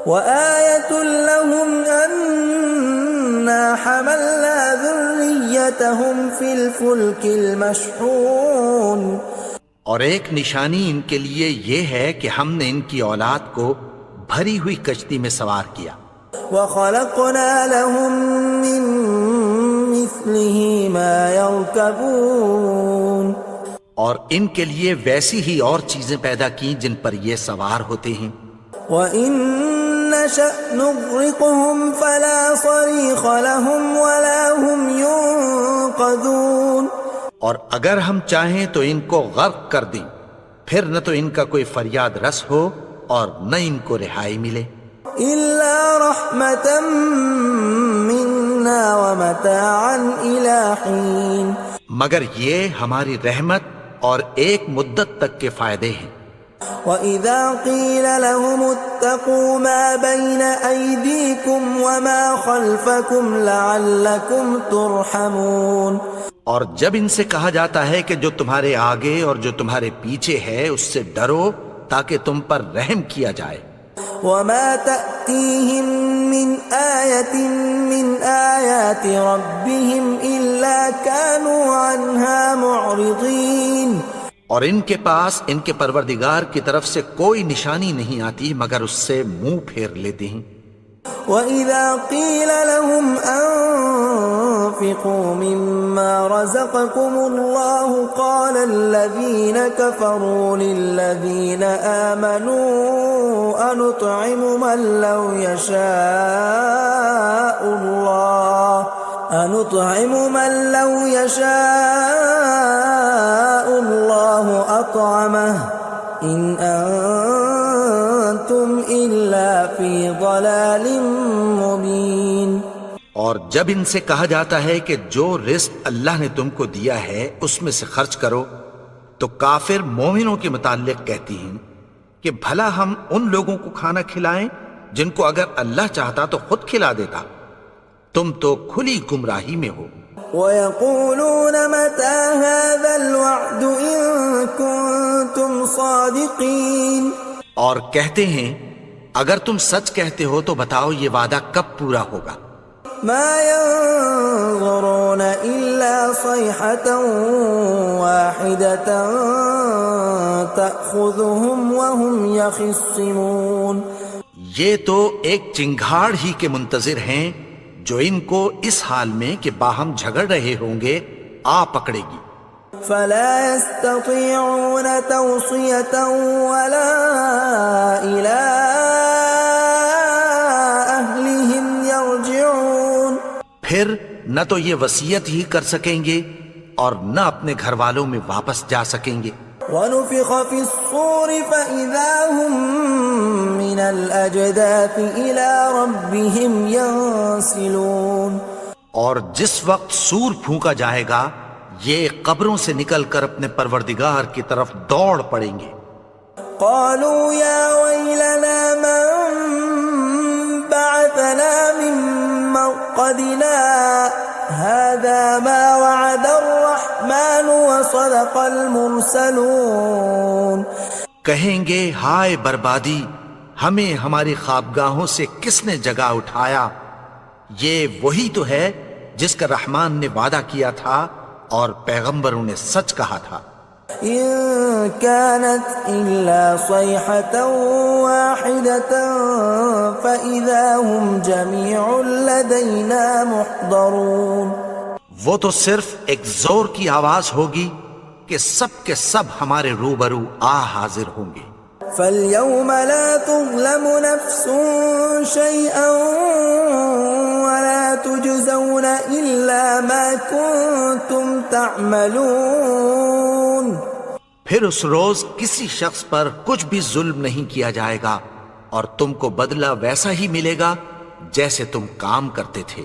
وآية لهم أنا حملنا ذريتهم في الفلك المشحون، اور ایک نشانی ان کے لیے یہ ہے کہ ہم نے ان کی اولاد کو بھری ہوئی کشتی میں سوار کیا، وخلقنا لهم من مثله ما يركبون، اور ان کے لیے ویسی ہی اور چیزیں پیدا کی جن پر یہ سوار ہوتے ہیں۔ وَإِن نَّشَأْ نُغْرِقْهُمْ فَلَا صَرِيخَ لَهُمْ وَلَا هُمْ يُنقَذُونَ، اور اگر ہم چاہیں تو ان کو غرق کر دیں، پھر نہ تو ان کا کوئی فریاد رس ہو اور نہ ان کو رہائی ملے، إِلَّا رَحْمَةً مِّنَّا وَمَتَاعًا إِلَىٰ حِينٍ، مگر یہ ہماری رحمت اور ایک مدت تک کے فائدے ہیں۔ وَإِذَا قِيلَ لَهُمُ اتَّقُوا مَا بَيْنَ أَيْدِيكُمْ وَمَا خَلْفَكُمْ لَعَلَّكُمْ تُرْحَمُونَ، اور جب ان سے کہا جاتا ہے کہ جو تمہارے آگے اور جو تمہارے پیچھے ہے اس سے ڈرو تاکہ تم پر رحم کیا جائے۔ وَمَا تَأْتِيهِم مِّنْ آيَةٍ مِّنْ آيَاتِ رَبِّهِمْ إِلَّا كَانُوا عَنْهَا مُعْرِضِينَ، اور ان کے پاس ان کے پروردگار کی طرف سے کوئی نشانی نہیں آتی مگر اس سے منہ پھیر لیتے ہیں۔ وَإِذَا قِيلَ لَهُمْ أَنفِقُوا مِمَّا رَزَقَكُمُ اللَّهُ قَالَ الَّذِينَ كَفَرُوا لِلَّذِينَ آمَنُوا أَنُطْعِمُ مَن لَّوْ يَشَاءُ اللَّهُ أَطْعَمَهُ إِنْ أَنتُمْ إِلَّا فِي ضَلَالٍ مُّبِينٍ، اور جب ان سے کہا جاتا ہے کہ جو رزق اللہ نے تم کو دیا ہے اس میں سے خرچ کرو، تو کافر مومنوں کے متعلق کہتی ہیں کہ بھلا ہم ان لوگوں کو کھانا کھلائیں جن کو اگر اللہ چاہتا تو خود کھلا دیتا، تم تو کھلی گمراہی میں ہو۔ وَيَقُولُونَ مَتَىٰ هَٰذَا الْوَعْدُ إِن كُنتُمْ صَادِقِينَ، اور کہتے ہیں اگر تم سچ کہتے ہو تو بتاؤ یہ وعدہ کب پورا ہوگا۔ مَا يَنظُرُونَ إِلَّا صَيْحَةً وَاحِدَةً تَأْخُذُهُمْ وَهُمْ يَخِصِّمُونَ، یہ تو ایک چنگھاڑ ہی کے منتظر ہیں جو ان کو اس حال میں کہ باہم جھگڑ رہے ہوں گے آ پکڑے گی۔ فَلَا يَسْتَطِيعُونَ تَوْصِيَةً وَلَا إِلَىٰ أَهْلِهِمْ يَرْجِعُونَ، پھر نہ تو یہ وصیت ہی کر سکیں گے اور نہ اپنے گھر والوں میں واپس جا سکیں گے۔ وَنُفِخَ فِي الصُّورِ فَإِذَا هُم مِّنَ الْأَجْدَاثِ إِلَىٰ رَبِّهِمْ يَنسِلُونَ، اور جس وقت سور پھونکا جائے گا یہ قبروں سے نکل کر اپنے پروردگار کی طرف دوڑ پڑیں گے۔ قَالُوا يَا وَيْلَنَا مَن بَعَثَنَا مِن مَّرْقَدِنَا هَٰذَا مَا وَعَدَ الرَّحْمَٰنُ وَصَدَقَ الْمُرْسَلُونَ، کہیں گے ہائے بربادی، ہمیں ہماری خوابگاہوں سے کس نے جگا اٹھایا، یہ وہی تو ہے جس کا رحمان نے وعدہ کیا تھا اور پیغمبروں نے سچ کہا تھا۔ إِن كَانَتْ إِلَّا صَيْحَةً وَاحِدَةً فَإِذَا هُمْ جَمِيعٌ لَّدَيْنَا مُحْضَرُونَ، وہ تو صرف ایک زور کی آواز ہوگی کہ سب کے سب ہمارے روبرو حاضر ہوں گے۔ فَالْيَوْمَ لَا تُظْلَمُ نَفْسٌ شَيْئًا وَلَا تُجْزَوْنَ إِلَّا مَا كُنتُمْ تَعْمَلُونَ، پھر اس روز کسی شخص پر کچھ بھی ظلم نہیں کیا جائے گا اور تم کو بدلہ ویسا ہی ملے گا جیسے تم کام کرتے تھے۔